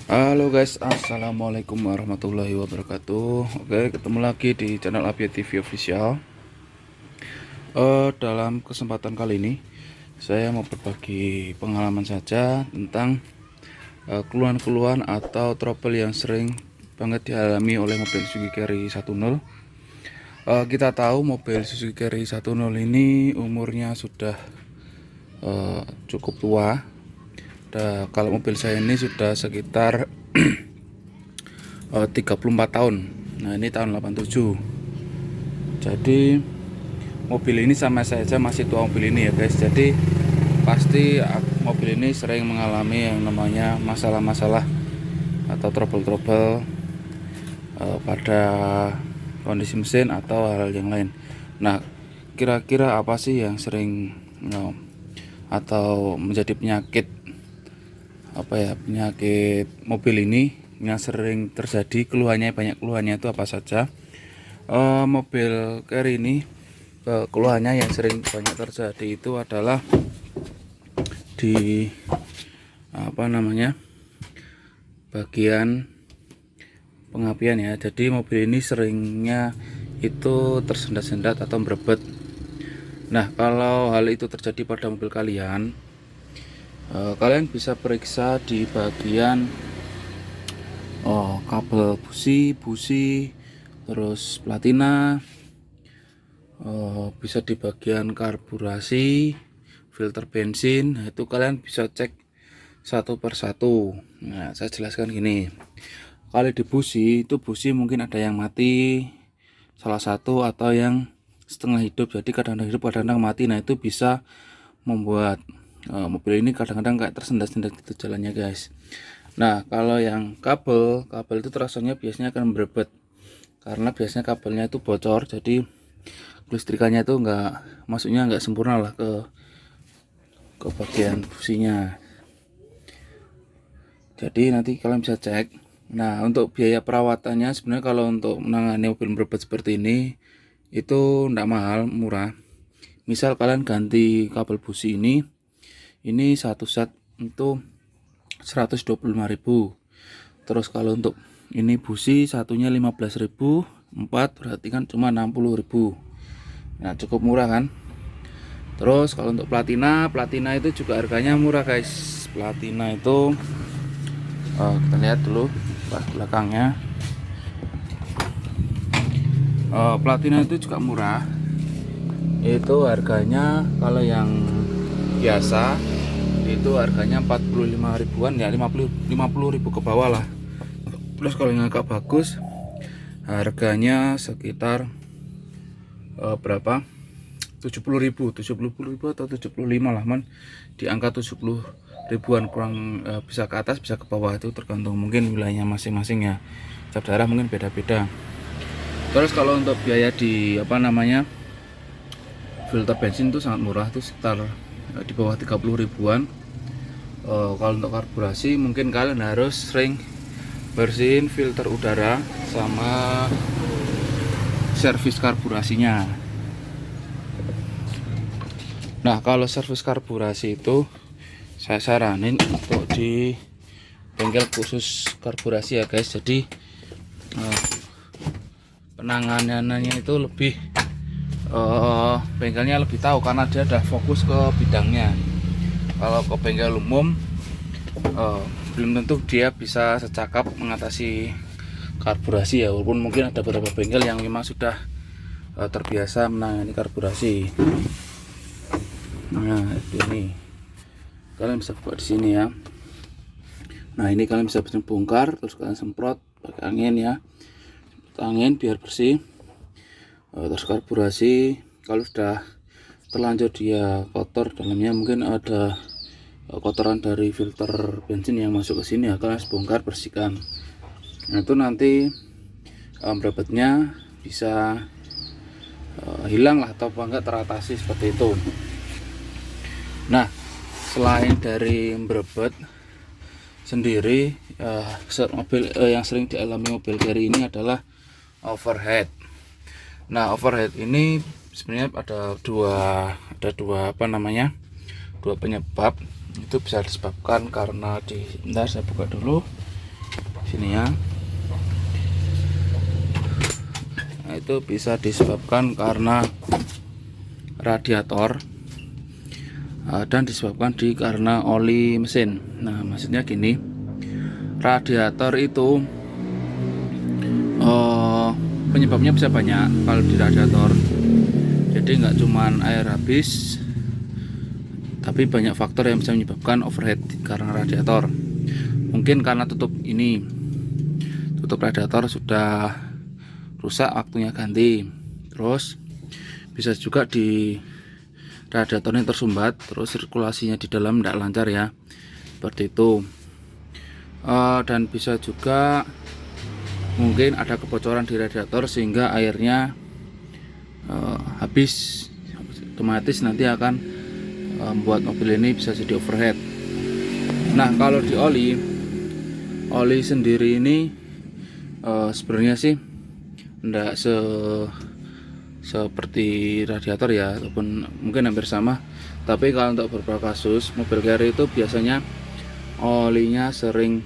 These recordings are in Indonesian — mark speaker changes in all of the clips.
Speaker 1: Halo guys, assalamualaikum warahmatullahi wabarakatuh. Oke, ketemu lagi di channel Abia TV Official. Dalam kesempatan kali ini, saya mau berbagi pengalaman saja tentang keluhan-keluhan atau trouble yang sering banget dialami oleh mobil Suzuki Carry 10. Kita tahu mobil Suzuki Carry 10 ini umurnya sudah cukup tua. Kalau mobil saya ini sudah sekitar 34 tahun. Nah, ini tahun 87. Jadi mobil ini sama saja masih tua mobil ini ya guys. Jadi pasti mobil ini sering mengalami yang namanya masalah-masalah atau trouble-trouble pada kondisi mesin atau hal yang lain. Nah, kira-kira apa sih yang sering atau menjadi penyakit penyakit mobil ini yang sering terjadi? Banyak keluhannya itu apa saja? Mobil Carry ini keluhannya yang sering banyak terjadi itu adalah di bagian pengapian ya. Jadi mobil ini seringnya itu tersendat-sendat atau merebet. Nah, kalau hal itu terjadi pada mobil kalian, kalian bisa periksa di bagian kabel busi, terus platina, bisa di bagian karburasi, filter bensin. Nah, itu kalian bisa cek satu persatu. Nah, saya jelaskan gini. Kalau di busi itu mungkin ada yang mati salah satu atau yang setengah hidup, jadi kadang-kadang hidup kadang-kadang mati. Nah, itu bisa membuat mobil ini kadang-kadang kayak tersendat-sendat gitu jalannya guys. Nah, kalau yang kabel itu rasanya biasanya akan berebet karena biasanya kabelnya itu bocor, jadi kelistrikannya itu masuknya nggak sempurna lah ke bagian businya. Jadi nanti kalian bisa cek. Nah, untuk biaya perawatannya sebenarnya kalau untuk menangani mobil berebet seperti ini itu enggak mahal, murah. Misal kalian ganti kabel busi ini satu set itu 125.000. Terus kalau untuk ini busi satunya 15.000, 4 berarti kan cuma 60.000. Nah, cukup murah kan? Terus kalau untuk platina itu juga harganya murah guys. Platina itu kita lihat dulu belakangnya. Platina itu juga murah. Itu harganya kalau yang biasa itu harganya 45 ribuan ya, 50 ribu ke bawah lah. Terus kalau yang agak bagus harganya sekitar berapa? 70.000 atau 75 lah, di angka 70 ribuan, kurang bisa ke atas bisa ke bawah, itu tergantung mungkin wilayahnya masing-masing ya. Setiap daerah mungkin beda-beda. Terus kalau untuk biaya di filter bensin itu sangat murah, itu sekitar di bawah 30 ribuan. Kalau untuk karburasi mungkin kalian harus sering bersihin filter udara sama servis karburasinya. Nah, kalau servis karburasi itu saya saranin untuk di bengkel khusus karburasi ya guys. Jadi penanganannya itu lebih bengkelnya lebih tahu karena dia udah fokus ke bidangnya. Kalau ke bengkel umum belum tentu dia bisa secakap mengatasi karburasi ya, walaupun mungkin ada beberapa bengkel yang memang sudah terbiasa menangani karburasi. Nah, ini kalian bisa buka di sini ya. Nah, ini kalian bisa bongkar, terus kalian semprot pakai angin ya, angin biar bersih. Terus karburasi kalau sudah terlanjur dia kotor dalamnya, mungkin ada kotoran dari filter bensin yang masuk ke sini ya, kalian harus bongkar, bersihkan. Nah, itu nanti berebetnya bisa hilang lah atau enggak teratasi seperti itu. Nah, selain dari berebet sendiri, mobil yang sering dialami mobil Carry ini adalah overheat. Nah, overheat ini sebenarnya ada dua penyebab. Itu bisa disebabkan karena bentar saya buka dulu. sini ya. Nah, itu bisa disebabkan karena radiator dan disebabkan karena oli mesin. Nah, maksudnya gini, radiator itu penyebabnya bisa banyak kalau di radiator. Jadi nggak cuman air habis, tapi banyak faktor yang bisa menyebabkan overheat karena radiator. Mungkin karena tutup radiator sudah rusak, waktunya ganti. Terus bisa juga di radiatornya tersumbat, terus sirkulasinya di dalam tidak lancar ya, seperti itu. Dan bisa juga mungkin ada kebocoran di radiator sehingga airnya habis, otomatis nanti akan membuat mobil ini bisa jadi overheat. Nah, kalau di oli sendiri ini sebenarnya sih tidak seperti radiator ya, ataupun mungkin hampir sama. Tapi kalau untuk beberapa kasus mobil carry itu biasanya olinya sering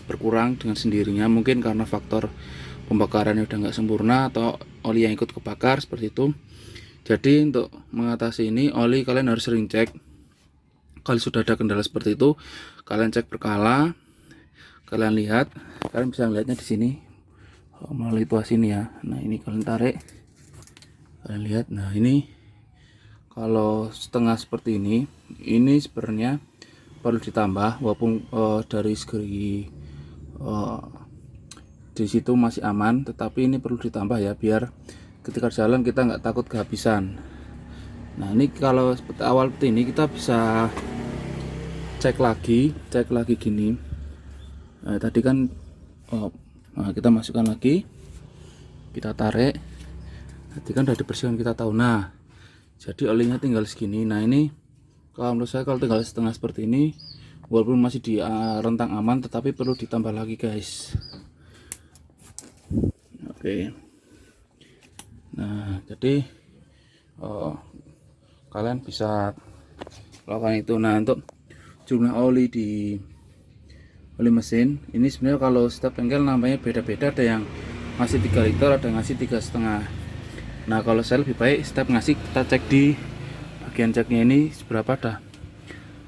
Speaker 1: berkurang dengan sendirinya, mungkin karena faktor pembakarannya udah nggak sempurna atau oli yang ikut kebakar, seperti itu. Jadi untuk mengatasi ini, oli kalian harus sering cek. Kalau sudah ada kendala seperti itu, kalian cek berkala. Kalian lihat, kalian bisa melihatnya di sini melalui tuas ini ya. Nah, ini kalian tarik, kalian lihat. Nah, ini kalau setengah seperti ini sebenarnya perlu ditambah, walaupun dari segi di situ masih aman, tetapi ini perlu ditambah ya, biar ketika jalan kita nggak takut kehabisan. Nah, ini kalau seperti awal seperti ini, kita bisa cek lagi gini. Nah, tadi kan nah, kita masukkan lagi, kita tarik. Tadi kan udah dibersihkan, kita tahu. Nah, jadi olinya tinggal segini. Nah, ini kalau menurut saya kalau tinggal setengah seperti ini, walaupun masih di rentang aman, tetapi perlu ditambah lagi guys. Oke. Nah, jadi kalian bisa lakukan itu. Nah, untuk jumlah oli di oli mesin ini sebenarnya kalau setiap bengkel namanya beda-beda, ada yang ngasih 3 liter, ada yang ngasih 3,5. Nah, kalau saya lebih baik setiap ngasih kita cek di bagian ceknya ini seberapa, dah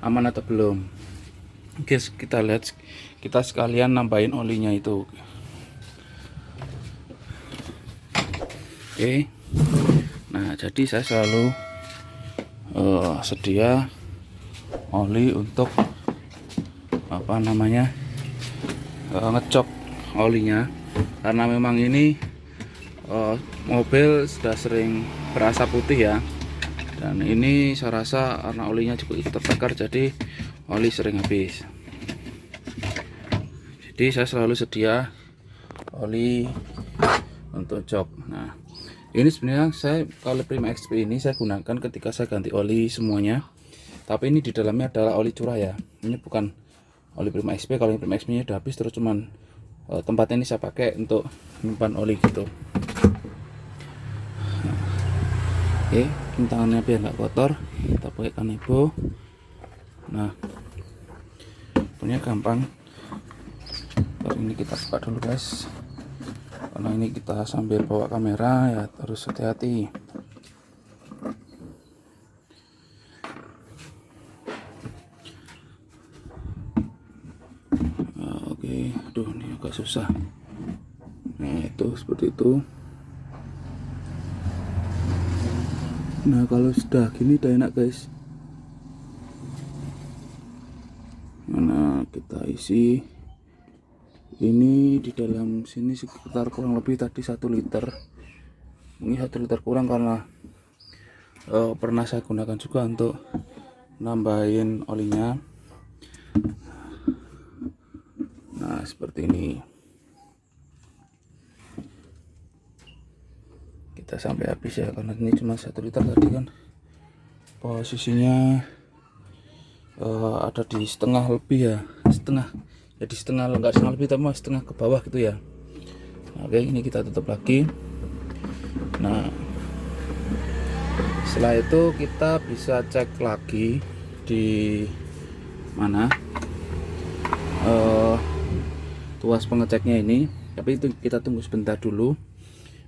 Speaker 1: aman atau belum. Oke, kita lihat, kita sekalian nambahin olinya itu. Oke. Nah, jadi saya selalu sedia oli untuk ngecok olinya, karena memang ini mobil sudah sering berasap putih ya, dan ini saya rasa karena olinya juga ikut terbakar, jadi oli sering habis. Jadi saya selalu sedia oli untuk jok. Nah, ini sebenarnya saya kalau Prima XP ini saya gunakan ketika saya ganti oli semuanya, tapi ini di dalamnya adalah oli curah ya, ini bukan oli Prima XP. Kalau Prima XP nya udah habis, terus cuman tempatnya ini saya pakai untuk menyimpan oli gitu. Oke, tangannya biar nggak kotor, kita pakai kanebo. Nah, punya gampang. Terus ini kita buka dulu guys, karena ini kita sambil bawa kamera ya, terus hati-hati. Oke, aduh ini agak susah. Nah, itu seperti itu. Nah, kalau sudah gini udah enak guys. Mana kita isi ini di dalam sini sekitar kurang lebih tadi 1 liter. Ini 1 liter kurang karena pernah saya gunakan juga untuk nambahin olinya. Nah, seperti ini. Kita sampai habis ya, karena ini cuma 1 liter tadi kan. Posisinya ada di setengah lebih ya, setengah. Jadi setengah, enggak setengah lebih, tapi setengah ke bawah gitu ya. Oke, ini kita tutup lagi. Nah, setelah itu kita bisa cek lagi di mana tuas pengeceknya ini, tapi itu kita tunggu sebentar dulu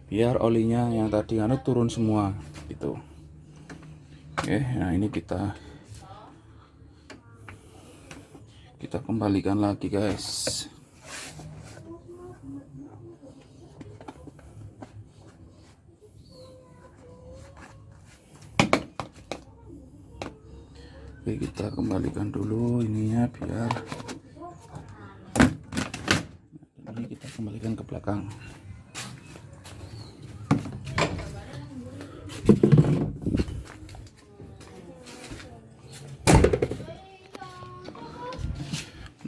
Speaker 1: biar olinya yang tadi turun semua gitu. Oke, nah ini kita kembalikan lagi guys. Oke, kita kembalikan dulu ininya biar ini kita kembalikan ke belakang.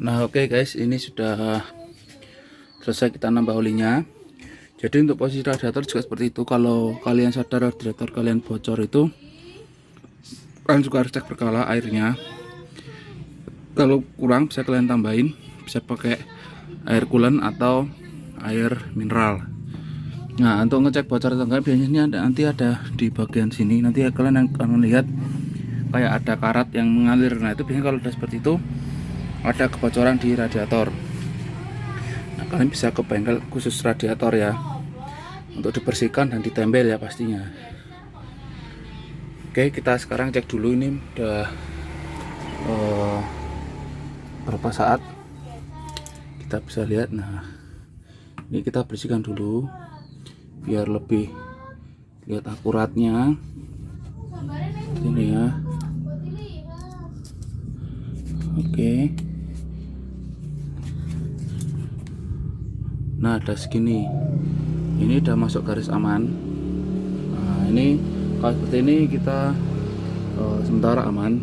Speaker 1: Nah oke guys, ini sudah selesai kita nambah olinya. Jadi untuk posisi radiator juga seperti itu. Kalau kalian sadar radiator kalian bocor itu, kalian juga harus cek berkala airnya. Kalau kurang bisa kalian tambahin, bisa pakai air coolant atau air mineral. Nah untuk ngecek bocor atau enggak, biasanya nanti ada di bagian sini. Nanti kalian akan lihat kayak ada karat yang mengalir. Nah itu biasanya kalau udah seperti itu ada kebocoran di radiator. Nah kalian bisa ke bengkel khusus radiator ya, untuk dibersihkan dan ditempel ya pastinya. Oke, kita sekarang cek dulu ini udah berapa saat. Kita bisa lihat. Nah ini kita bersihkan dulu biar lebih lihat akuratnya. Ini ya. Oke. Nah ada segini, ini udah masuk garis aman. Nah ini kalau seperti ini kita sementara aman.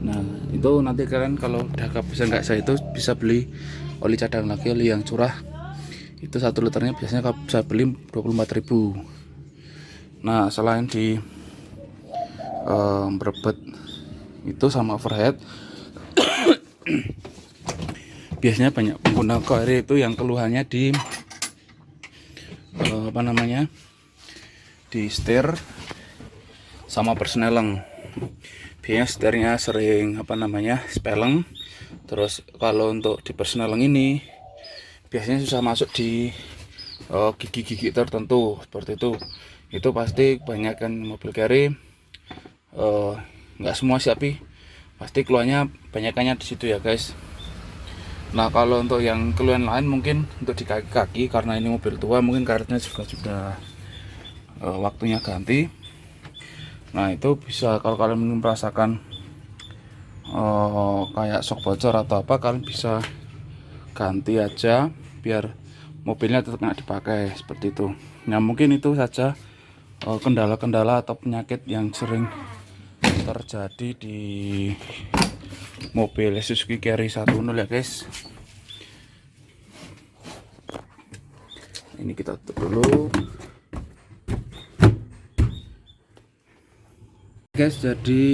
Speaker 1: Nah itu nanti kalian kalau udah kehabisan nggak saya itu bisa beli oli cadangan lagi, oli yang curah itu 1 liternya biasanya bisa beli 24.000. Nah selain di berebet itu sama overhead biasanya banyak pengguna KR itu yang keluhannya di di setir sama persneleng. Biasanya setirnya sering speleng. Terus kalau untuk di persneleng ini biasanya susah masuk di gigi-gigi tertentu seperti itu. Itu pasti kebanyakan mobil carry, nggak semua sih, tapi pasti keluarnya banyakannya di situ ya guys. Nah kalau untuk yang keluhan lain mungkin untuk di kaki-kaki, karena ini mobil tua mungkin karetnya juga sudah waktunya ganti. Nah itu bisa, kalau kalian merasakan kayak shock bocor atau apa, kalian bisa ganti aja biar mobilnya tetap nggak dipakai seperti itu. Nah mungkin itu saja kendala-kendala atau penyakit yang sering terjadi di mobil Suzuki Carry 1.0 ya guys. Ini kita tutup dulu guys. Jadi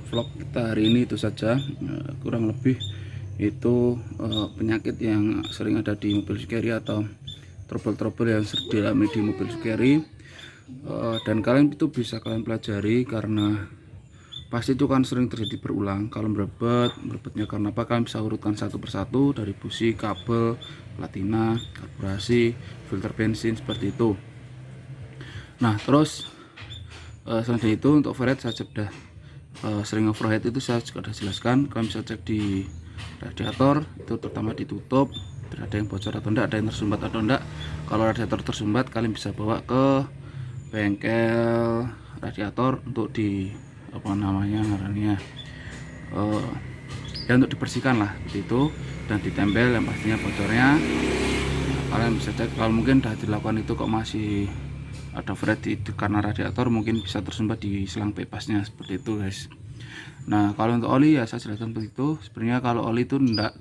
Speaker 1: vlog kita hari ini itu saja, kurang lebih itu penyakit yang sering ada di mobil Suzuki Carry atau trouble-trouble yang sering dialami di mobil Suzuki Carry. Dan kalian itu bisa kalian pelajari, karena pasti itu kan sering terjadi berulang. Kalau berebetnya karena apa, kalian bisa urutkan satu persatu dari busi, kabel, platina, karburasi, filter bensin seperti itu. Nah terus selain itu untuk overhead saya sudah sering overhead itu saya juga sudah jelaskan. Kalian bisa cek di radiator itu terutama ditutup, tidak ada yang bocor atau enggak, ada yang tersumbat atau enggak. Kalau radiator tersumbat kalian bisa bawa ke bengkel radiator untuk di ya untuk dibersihkan lah seperti itu, dan ditempel yang pastinya bocornya. Kalian bisa cek, kalau mungkin sudah dilakukan itu kok masih ada overhead itu karena radiator, mungkin bisa tersumbat di selang pipasnya seperti itu guys. Nah kalau untuk oli ya saya jelaskan seperti itu. Sebenarnya kalau oli itu enggak,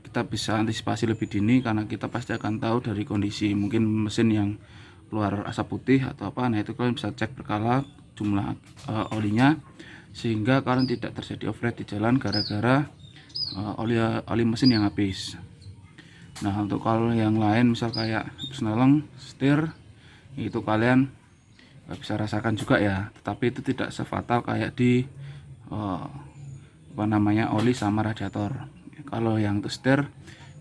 Speaker 1: kita bisa antisipasi lebih dini, karena kita pasti akan tahu dari kondisi mungkin mesin yang keluar asap putih atau apa. Nah itu kalian bisa cek berkala jumlah olinya, sehingga kalian tidak terjadi overhead di jalan gara-gara oli mesin yang habis. Nah untuk kalau yang lain misal kayak persneleng, setir, itu kalian bisa rasakan juga ya, tetapi itu tidak sefatal kayak di oli sama radiator. Kalau yang setir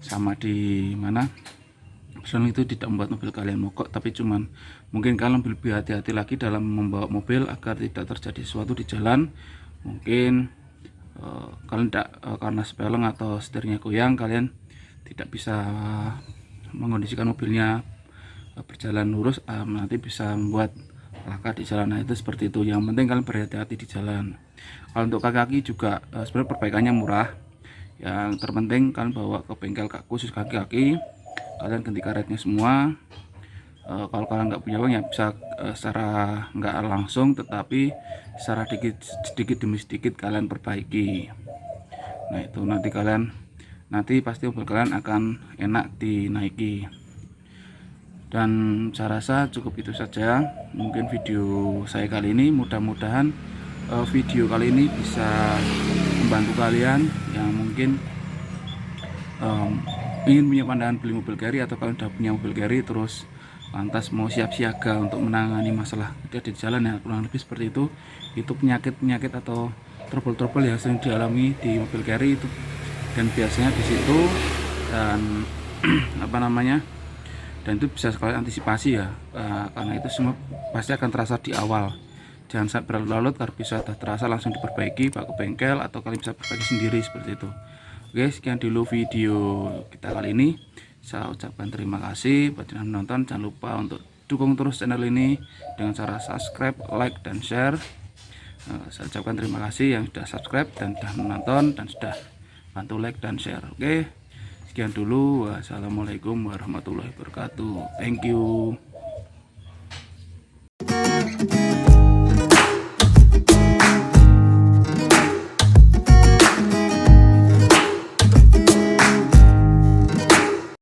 Speaker 1: sama di mana personil itu tidak membuat mobil kalian mogok, tapi cuman mungkin kalian lebih hati-hati lagi dalam membawa mobil agar tidak terjadi sesuatu di jalan. Mungkin kalian tidak karena speleng atau setirnya goyang, kalian tidak bisa mengondisikan mobilnya berjalan lurus, nanti bisa membuat laka di jalan. Nah itu seperti itu. Yang penting kalian berhati-hati di jalan. Kalau untuk kaki-kaki juga sebenarnya perbaikannya murah. Yang terpenting kalian bawa ke bengkel khusus kaki-kaki, kalian ganti karetnya semua. Kalau kalian nggak punya uang ya bisa secara nggak langsung, tetapi secara sedikit demi sedikit kalian perbaiki. Nah itu nanti pasti mobil kalian akan enak dinaiki. Dan saya rasa cukup itu saja mungkin video saya kali ini. Mudah-mudahan video kali ini bisa membantu kalian yang mungkin ingin punya pandangan beli mobil carry, atau kalian sudah punya mobil carry terus lantas mau siap siaga untuk menangani masalah ketika di jalan, ya kurang lebih seperti itu. Itu penyakit atau trouble yang sering dialami di mobil carry itu, dan biasanya di situ dan dan itu bisa sekali antisipasi ya, karena itu semua pasti akan terasa di awal. Jangan sampai berlarut-larut, karena bisa terasa langsung diperbaiki, bawa ke bengkel, atau kalian bisa perbaiki sendiri seperti itu. Oke, sekian dulu video kita kali ini. Saya ucapkan terima kasih buat yang menonton. Jangan lupa untuk dukung terus channel ini dengan cara subscribe, like, dan share. Saya ucapkan terima kasih yang sudah subscribe dan sudah menonton dan sudah bantu like dan share. Oke, sekian dulu. Wassalamualaikum warahmatullahi wabarakatuh. Thank you.